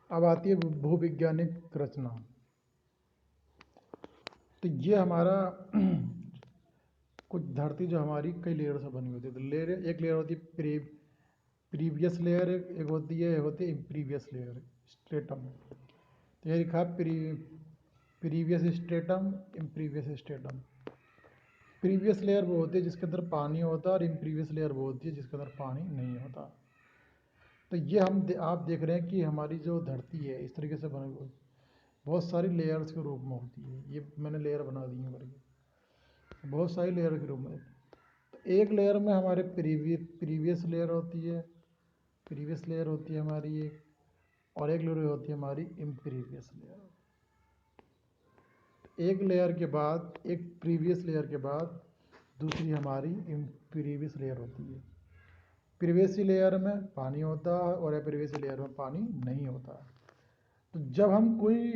अब आती है भूविज्ञानिक रचना। तो ये हमारा कुछ धरती जो हमारी कई लेयर से बनी होती है। तो लेयर, एक लेयर होती है प्रीवियस लेयर, एक होती है इम्प्रीवियस लेयर स्ट्रेटम। तो ये लिखा previous stratum impervious stratum. Previous layer वो होती है जिसके अंदर पानी होता है, और इम्प्रीवियस लेयर वो होती है जिसके अंदर पानी नहीं होता। तो ये आप देख रहे हैं कि हमारी जो धरती है इस तरीके से बनी हुई बहुत सारी लेयर्स के रूप में होती है। ये मैंने लेयर बना दी है करके, बहुत सारी लेयर के रूप में। तो एक लेयर में हमारे प्रीवियस लेयर होती है, प्रीवियस लेयर होती है हमारी एक, और एक लेयर होती है हमारी इम्प्रीवियस लेयर। एक लेयर के बाद, एक प्रीवियस लेयर के बाद दूसरी हमारी इम्प्रीवियस लेयर होती है। प्रीवियस लेयर में पानी होता है और प्रीवियस लेयर में पानी नहीं होता। तो जब हम कोई,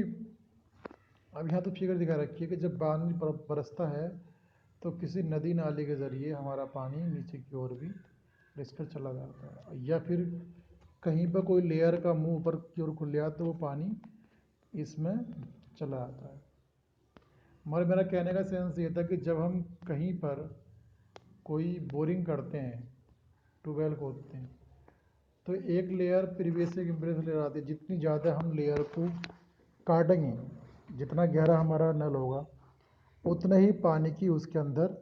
अब यहाँ तो फिगर दिखा रखी है कि जब पानी बरसता है तो किसी नदी नाले के ज़रिए हमारा पानी नीचे की ओर भी रिसकर चला जाता है, या फिर कहीं पर कोई लेयर का मुंह ऊपर की ओर खुल गया तो वो पानी इसमें चला आता है। मगर मेरा कहने का सेंस ये था कि जब हम कहीं पर कोई बोरिंग करते हैं, ट्यूबवेल खोदते हैं, तो एक लेयर प्रीवियस से इम्प्रीवियस लेयर आती है। जितनी ज़्यादा हम लेयर को काटेंगे, जितना गहरा हमारा नल होगा, उतना ही पानी की उसके अंदर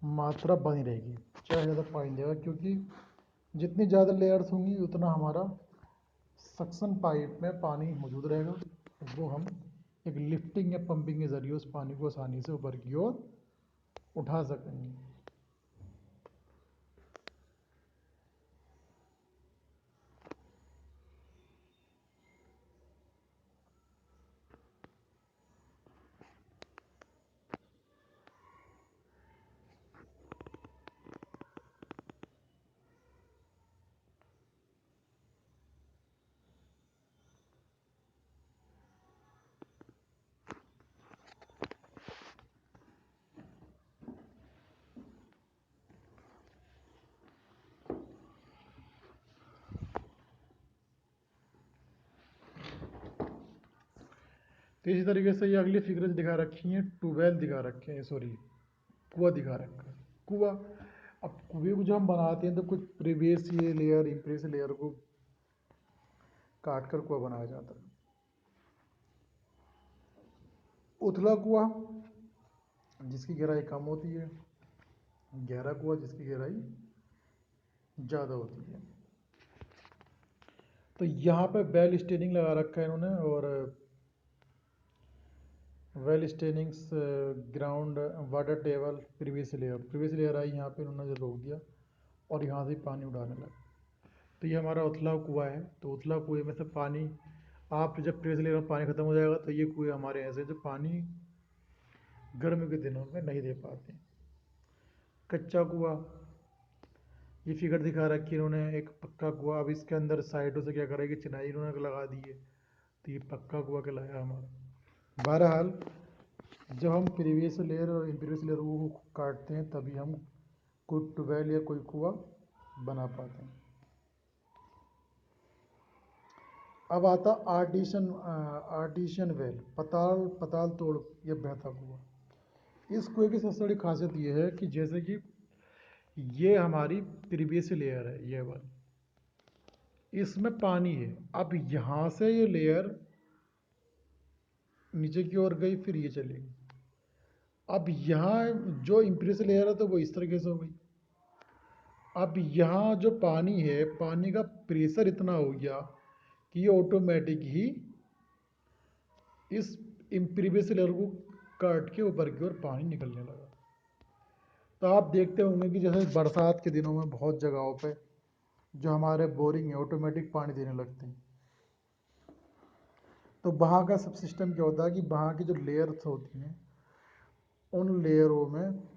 मात्रा बनी रहेगी, चाहे ज़्यादा पानी देगा, क्योंकि जितनी ज़्यादा लेयर्स होंगी उतना हमारा सक्शन पाइप में पानी मौजूद रहेगा। वो हम एक लिफ्टिंग या पंपिंग के ज़रिए उस पानी को आसानी से ऊपर की ओर उठा सकेंगे। तो इसी तरीके से ये अगली फिगर दिखा रखी है, ट्यूबवेल दिखा रखे हैं, सॉरी कुआं दिखा रखा है। कुआं, अब कुएं को जो हम बनाते हैं तो कुछ प्रीवियस ये लेयर इम्प्रेस लेयर को काट कर कुआं बनाया जाता है। उथला कुआं जिसकी गहराई कम होती है, गहरा कुआं जिसकी गहराई ज़्यादा होती है। तो यहाँ पे बेल स्टेनिंग लगा रखा है इन्होंने, और well steinings ground water table previous layer I, यहाँ पे इन्होंने रोक दिया और यहाँ से पानी उड़ाने लगा। तो ये हमारा उथला कुआं है। तो उथला कुएं में से पानी, आप जब प्रीवियस लेयर में पानी ख़त्म हो जाएगा तो ये कुएं हमारे ऐसे जो पानी गर्मी के दिनों में नहीं दे पाते। कच्चा कुआं, ये फिगर दिखा रखी है इन्होंने, एक पक्का कुआं। अब इसके अंदर साइडों से क्या करेगी, चिनाई इन्होंने लगा दी है, तो ये पक्का कुआं कहलाया हमारा। बहरहाल जब हम प्रीवियस लेयर और इम्प्रीवियस लेयर को काटते हैं तभी हम कोई ट्यूबवेल या कोई कुआं बना पाते हैं। अब आता आर्टिशियन वेल, पताल तोड़ या बहता कुआं। इस कुएं की सबसे बड़ी खासियत ये है कि जैसे कि ये हमारी प्रीवियस लेयर है, ये वाली, इसमें पानी है। अब यहाँ से ये लेयर नीचे की ओर गई, फिर ये चलेगी। अब यहाँ जो इम्प्रेस लेयर है तो वो इस तरीके से हो गई। अब यहाँ जो पानी है, पानी का प्रेशर इतना हो गया कि ये ऑटोमेटिक ही इस इम्प्रीवियस लेयर को काट के ऊपर की ओर पानी निकलने लगा। तो आप देखते होंगे कि जैसे बरसात के दिनों में बहुत जगहों पे जो हमारे बोरिंग है ऑटोमेटिक पानी देने लगते हैं। तो वहाँ का सब सिस्टम क्या होता है कि वहाँ की जो लेयर्स होती हैं, उन लेयरों में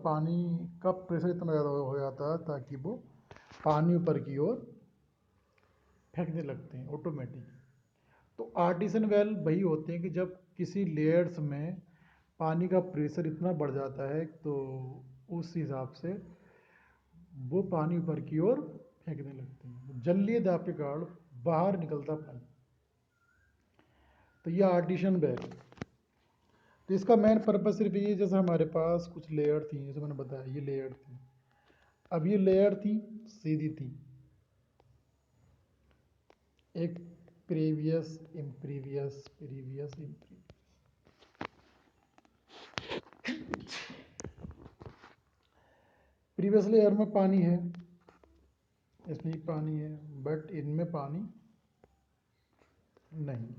पानी का प्रेशर इतना ज़्यादा हो जाता है ताकि वो पानी ऊपर की ओर फेंकने लगते हैं ऑटोमेटिक। तो आर्टिसन वेल वही होते हैं कि जब किसी लेयर्स में पानी का प्रेशर इतना बढ़ जाता है तो उस हिसाब से वो पानी ऊपर की ओर फेंकने लगते हैं, जलीय दाब के कारण बाहर निकलता पानी। तो ये आर्टिशियन वेल। तो इसका मेन पर्पस सिर्फ ये, जैसे हमारे पास कुछ लेयर थी, जैसे मैंने बताया ये लेयर थी, अब ये लेयर थी सीधी थी, एक previous impervious previous impervious. Previous layer में पानी है, इसमें पानी है, बट इनमें पानी नहीं।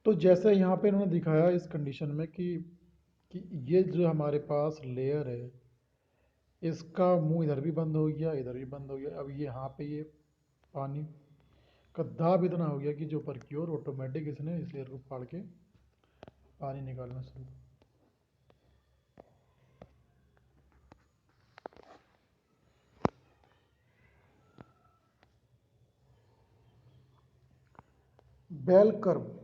तो जैसे यहाँ पे इन्होंने दिखाया इस कंडीशन में कि ये जो हमारे पास लेयर है, इसका मुंह इधर भी बंद हो गया, इधर भी बंद हो गया। अब ये यहाँ पे ये पानी का दाब इतना हो गया कि जो ऊपर की ओर ऑटोमेटिक इसने इस लेयर को फाड़ के पानी निकालना शुरू। बेल कर्व,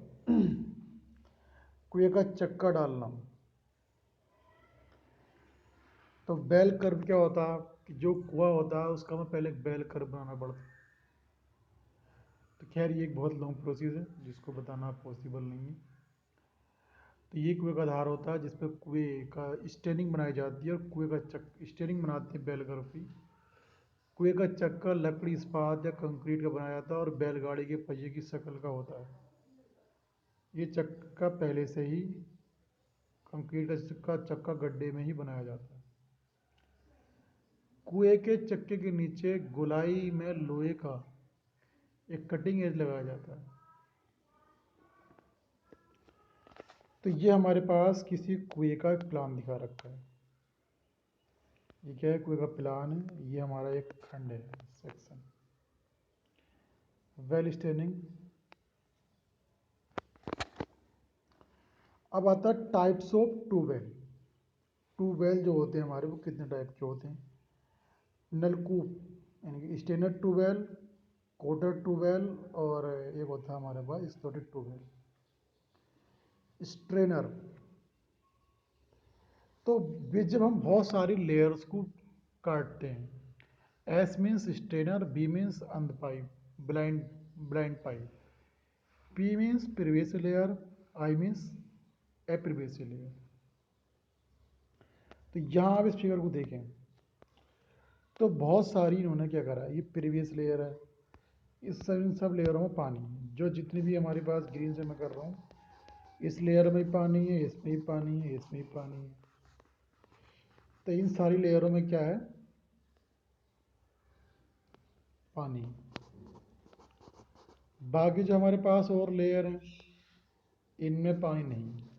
कुएं का चक्का डालना। तो बेल कर्व क्या होता है कि जो कुआं होता है उसका हमें पहले एक बेल कर्व बनाना पड़ता है। तो खैर ये एक बहुत लॉन्ग प्रोसेस है जिसको बताना पॉसिबल नहीं है। तो ये कुएं का आधार होता है जिस पर कुएं का स्टेनिंग बनाई जाती है, और कुएं का स्टेनिंग बनाते हैं बैल कर्व की। कुएं का चक्का लकड़ी, इस्पात या कंक्रीट का बनाया जाता है और बैलगाड़ी के पहिए की शक्ल का होता है। ये चक्का पहले से ही कंक्रीट का चक्का गड्ढे में ही बनाया जाता है। कुएं के चक्के के नीचे गोलाई में लोहे का एक कटिंग एज लगाया जाता है। तो ये हमारे पास किसी कुएं का एक प्लान दिखा रखा है। ये क्या है, कुएं का प्लान है, ये हमारा एक खंड है, सेक्शन। Well staining. अब आता है टाइप्स ऑफ ट्यूबवेल। ट्यूबवेल जो होते हैं हमारे, वो कितने टाइप के होते हैं। नलकूप यानी कि स्टेनर ट्यूबवेल, कोटर ट्यूबवेल और एक होता है हमारे पास स्लॉटेड ट्यूबवेल। स्ट्रेनर, तो जब हम बहुत सारी लेयर्स को काटते हैं, S means strainer, B means अंध pipe, blind blind pipe, P means previous layer, I means A previous layer. तो यहाँ आप इस फिगर को देखें तो बहुत सारी इन्होंने क्या करा, ये प्रीवियस लेयर है, इस सब इन सब लेयरों में पानी है, जो जितनी भी हमारे पास ग्रीन से मैं कर रहा हूँ, इस लेयर में भी पानी है, इसमें भी पानी है, इसमें भी पानी है। तो इन सारी लेयरों में क्या है, पानी। बाकी जो हमारे पास और लेयर हैं, इनमें पानी नहीं है,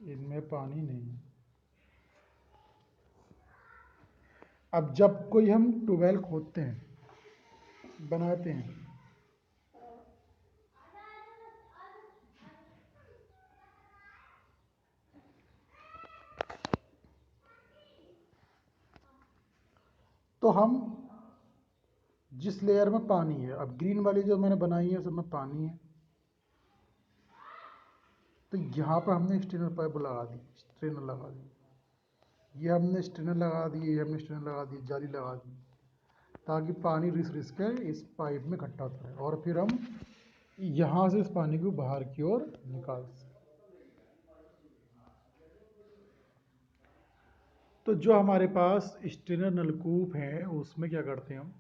इनमें पानी नहीं है। अब जब कोई हम ट्यूबवेल खोदते हैं, बनाते हैं, तो हम जिस लेयर में पानी है, अब ग्रीन वाली जो मैंने बनाई है उसमें पानी है, तो यहाँ पर हमने स्ट्रेनर पाइप लगा दी, स्ट्रेनर लगा दी, ये हमने स्ट्रेनर लगा दी, ये हमने स्ट्रेनर लगा दी, जाली लगा दी, ताकि पानी रिस रिस के इस पाइप में इकट्ठा होता है और फिर हम यहाँ से इस पानी को बाहर की ओर निकाल सकते। तो जो हमारे पास स्ट्रेनर नलकूप है उसमें क्या करते हैं हम,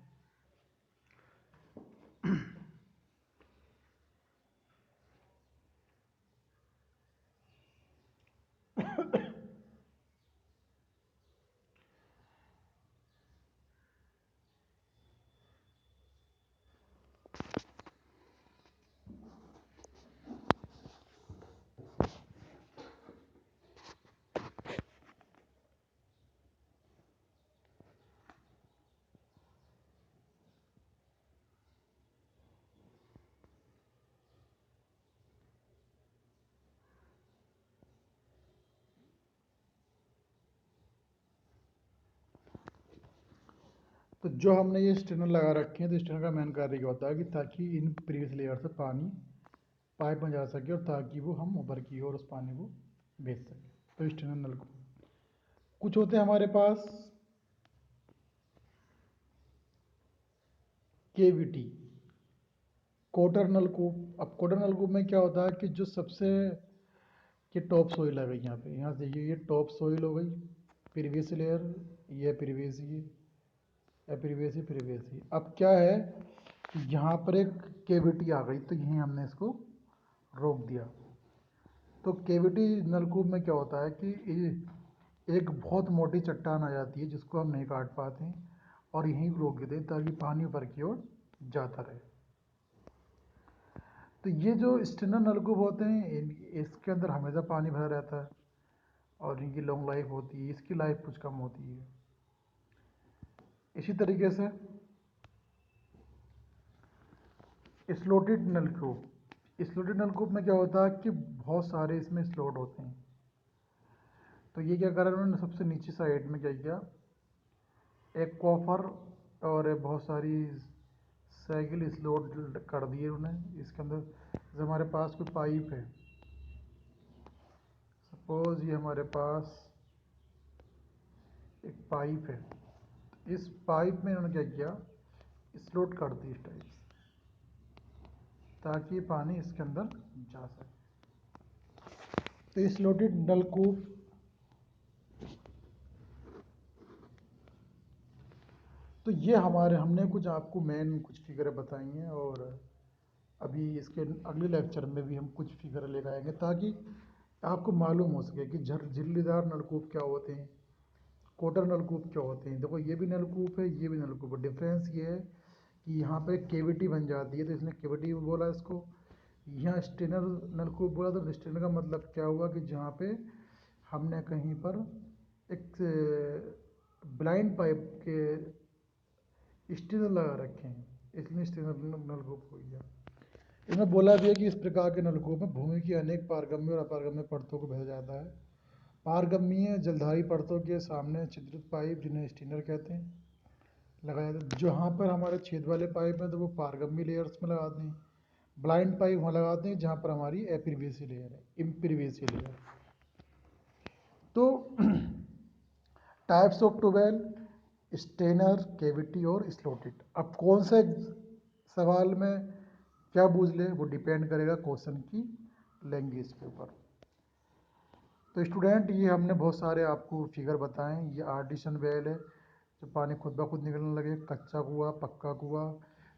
तो जो हमने ये स्ट्रेनर लगा रखे हैं, तो स्ट्रेनर का मेन कार्य क्या होता है कि ताकि इन प्रीवियस लेयर से पानी पाइप में जा सके और ताकि वो हम ऊपर की ओर उस पानी को भेज सकें। तो स्ट्रेनर नलकूप कुछ होते हैं हमारे पास केवीटी, कोटर नलकूप। अब कोटर नलकूप में क्या होता है कि जो सबसे, ये टॉप सोइल आ गई यहाँ पे, यहाँ से देखिए ये टॉप सोइल हो गई, प्रीवियस लेयर, ये प्रीवियस, ये प्रीवियस ही प्रीवियस ही। अब क्या है, यहाँ पर एक केविटी आ गई, तो यहीं हमने इसको रोक दिया। तो केविटी नलकूप में क्या होता है कि एक बहुत मोटी चट्टान आ जाती है जिसको हम नहीं काट पाते हैं और यहीं रोक देते हैं ताकि पानी ऊपर की ओर जाता रहे। तो ये जो स्टेनर नलकूप होते हैं इसके अंदर हमेशा पानी भरा रहता है और इनकी लॉन्ग लाइफ होती है, इसकी लाइफ कुछ कम होती है। इसी तरीके से स्लोटेड नलकूप, स्लोटेड नलकूप में क्या होता है कि बहुत सारे इसमें स्लॉट होते हैं। तो ये क्या करा उन्होंने, सबसे नीचे साइड में क्या किया, एक कॉपर और बहुत सारी साइकिल स्लॉट कर दिए उन्हें इसके अंदर। जैसे हमारे पास कोई पाइप है, सपोज ये हमारे पास एक पाइप है, इस पाइप में इन्होंने क्या किया, स्लॉट कर दी इस टाइप से ताकि पानी इसके अंदर जा सके। तो स्लॉटेड नलकूप, तो ये हमारे हमने कुछ आपको मेन कुछ फिगर बताई हैं और अभी इसके अगले लेक्चर में भी हम कुछ फिगर लेकर आएंगे ताकि आपको मालूम हो सके कि झिल्लीदार नलकूप क्या होते हैं, कोटर नलकूप क्या होते हैं। देखो ये भी नलकूप है, ये भी नलकूप है, डिफरेंस ये है कि यहाँ पे केविटी बन जाती है तो इसने केविटी बोला इसको, यहाँ स्टेनर नलकूप बोला। तो स्टेनर का मतलब क्या हुआ कि जहाँ पे हमने कहीं पर एक ब्लाइंड पाइप के स्टेनर लगा रखे हैं, इसलिए स्टेनर नलकूप हो गया। इसमें बोला भी है कि इस प्रकार के नलकूप में भूमि की अनेक पारगम्य और अपारगम्य परतों को भेजा जाता है पारगम्य जलधारी परतों के सामने छिद्रित पाइप, जिन्हें स्टीनर कहते हैं, लगाया जाता है। जहाँ पर हमारे छेद वाले पाइप हैं तो वो पारगम्य लेयर्स में लगाते हैं। ब्लाइंड पाइप वहाँ लगाते हैं जहाँ पर हमारी एपिर्वेसी लेयर है, इम्पिर्वेसी लेयर। तो types of tubewell, strainer, cavity और स्लॉटेड। अब कौन से सवाल में क्या बूझ ले वो डिपेंड करेगा क्वेश्चन की लैंग्वेज के ऊपर। तो स्टूडेंट, ये हमने बहुत सारे आपको फिगर बताएं। ये आर्टिशन वेल है, जो पानी खुद ब खुद निकलने लगे, कच्चा कुआं, पक्का कुआं।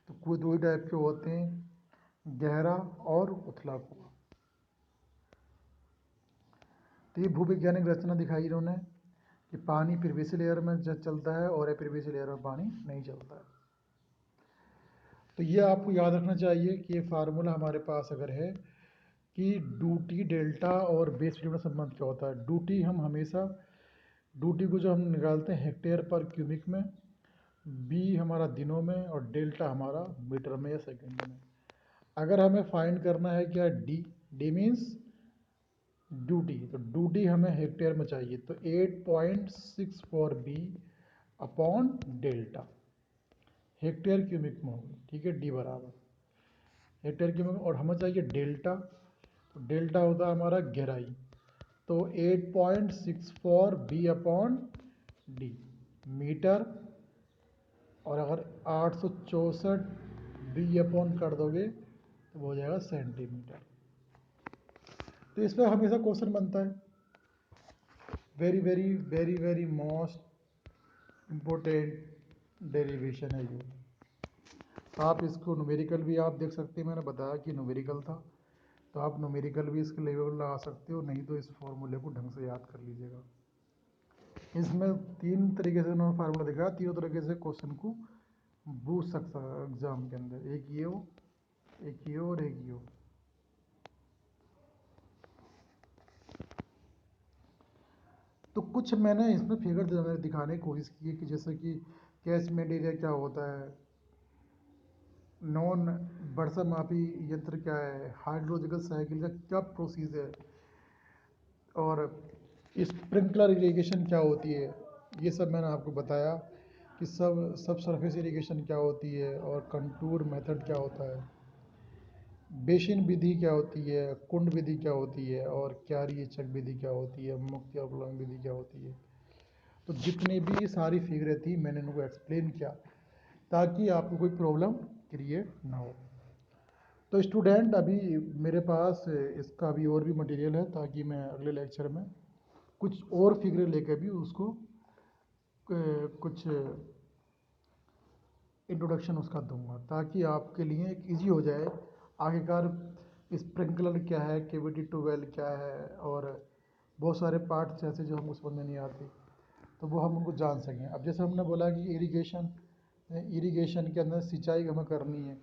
तो कुएं दो ही टाइप के होते हैं, गहरा और उथला कुआं। तो ये भूवैज्ञानिक रचना दिखाई इन्होंने कि पानी प्रीवियस लेयर में चलता है और प्रीवियस लेयर में पानी नहीं चलता है। तो ये आपको याद रखना चाहिए कि ये फार्मूला हमारे पास अगर है कि डू टी डेल्टा और बेस पीरियड में संबंध क्या होता है। डू टी हम हमेशा डू टी को जो हम निकालते हैं हेक्टेयर पर क्यूबिक में, बी हमारा दिनों में और डेल्टा हमारा मीटर में या सेकंड में। अगर हमें फाइंड करना है क्या डी, डी मीन्स ड्यूटी, तो ड्यूटी हमें हेक्टेयर में चाहिए। तो 8.64 B upon delta hectare cubic में होगी, ठीक है। डी बराबर हेक्टेयर क्यूबिक, और हमें चाहिए डेल्टा। तो डेल्टा होता है हमारा गहराई, तो 8.64 बी अपॉन डी मीटर, और अगर 864 बी अपॉन कर दोगे तो वो हो जाएगा सेंटीमीटर। तो इस पर हमेशा क्वेश्चन बनता है, very very very very most important derivation है ये। आप इसको न्यूमेरिकल भी आप देख सकते हैं, मैंने बताया कि न्यूमेरिकल था, तो आप न्यूमेरिकल भी इसके लेवल लगा सकते हो, नहीं तो इस फॉर्मूले को ढंग से याद कर लीजिएगा। इसमें तीन तरीके से उन्होंने फार्मूला दिखाया, तीनों तरीके से क्वेश्चन को पूछ सकता है एग्जाम के अंदर, एक ये हो, एक ये हो और एक ये हो। तो कुछ मैंने इसमें फिगर दिखाने की कोशिश की है कि जैसे कि कैचमेंट एरिया क्या होता है, नॉन वर्षामापी यंत्र क्या है, हाइड्रोलॉजिकल साइकिल का क्या प्रोसीजर है, और स्प्रिंकलर इरिगेशन क्या होती है। ये सब मैंने आपको बताया कि सब सरफेस इरिगेशन क्या होती है, और कंटूर मेथड क्या होता है, बेसिन विधि क्या होती है, कुंड विधि क्या होती है, और क्यारी चक विधि क्या होती है, मुक्त अवलंब विधि क्या होती है। तो जितनी भी सारी फिगरें थी मैंने इनको एक्सप्लेन किया ताकि आपको कोई प्रॉब्लम क्रिएट ना हो। तो स्टूडेंट, अभी मेरे पास इसका भी और भी मटेरियल है, ताकि मैं अगले लेक्चर में कुछ और फिगरें लेकर भी उसको कुछ इंट्रोडक्शन उसका दूंगा, ताकि आपके लिए एक ईजी हो जाए आखिरकार स्प्रिंकलर क्या है, केविटी ट्यूबवेल क्या है, और बहुत सारे पार्ट्स ऐसे जो हमको समझ में नहीं आते, तो वो हम उनको जान सकें। अब जैसे हमने बोला कि इरिगेशन के अंदर सिंचाई हमें करनी है,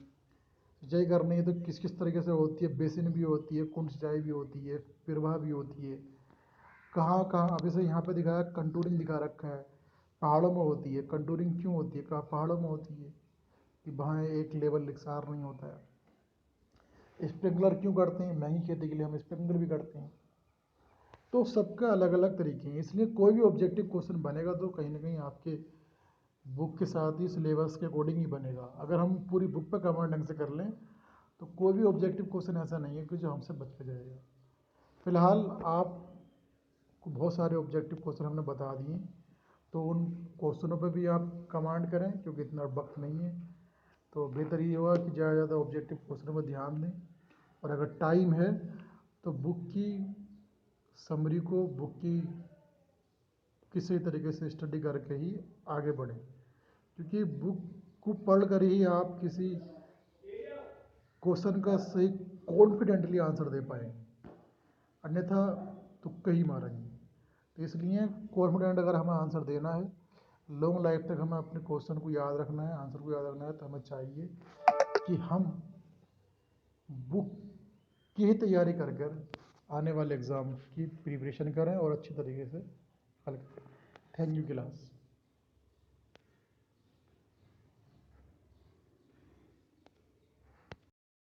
सिंचाई करनी है तो किस किस तरीके से होती है, बेसिन भी होती है, कुंड सिंचाई भी होती है, प्रवाह भी होती है, कहाँ कहाँ। अब जैसे यहाँ पे दिखाया कंटूरिंग दिखा रखा है, पहाड़ों में होती है। कंटूरिंग क्यों होती है, कहाँ पहाड़ों में होती है कि वहाँ एक लेवल एकसार नहीं होता है। स्प्रिंकलर क्यों करते हैं, महंगी खेती के लिए हम स्प्रिंकलर भी करते हैं। तो सबका अलग अलग तरीके हैं, इसलिए कोई भी ऑब्जेक्टिव क्वेश्चन बनेगा तो कहीं ना कहीं आपके बुक के साथ ही सिलेबस के अकॉर्डिंग ही बनेगा। अगर हम पूरी बुक पर कमांड ढंग से कर लें तो कोई भी ऑब्जेक्टिव क्वेश्चन ऐसा नहीं है कि जो हमसे बच के जाएगा। फिलहाल आपको बहुत सारे ऑब्जेक्टिव क्वेश्चन हमने बता दिए, तो उन क्वेश्चनों पर भी आप कमांड करें, क्योंकि इतना वक्त नहीं है। तो बेहतर ये होगा कि ज़्यादा से ज़्यादा ऑब्जेक्टिव क्वेश्चनों पर ध्यान दें, और अगर टाइम है तो बुक की समरी को, बुक की किसी तरीके से स्टडी करके ही आगे बढ़ें, क्योंकि बुक को पढ़ कर ही आप किसी क्वेश्चन का सही कॉन्फिडेंटली आंसर दे पाएंगे, अन्यथा तुक्के ही मारेंगे। तो इसलिए कॉन्फिडेंट अगर हमें आंसर देना है, लॉन्ग लाइफ तक हमें अपने क्वेश्चन को याद रखना है, आंसर को याद रखना है, तो हमें चाहिए कि हम बुक की ही तैयारी कर कर आने वाले एग्ज़ाम की प्रिपरेशन करें और अच्छी तरीके से हल करें। Thank you class.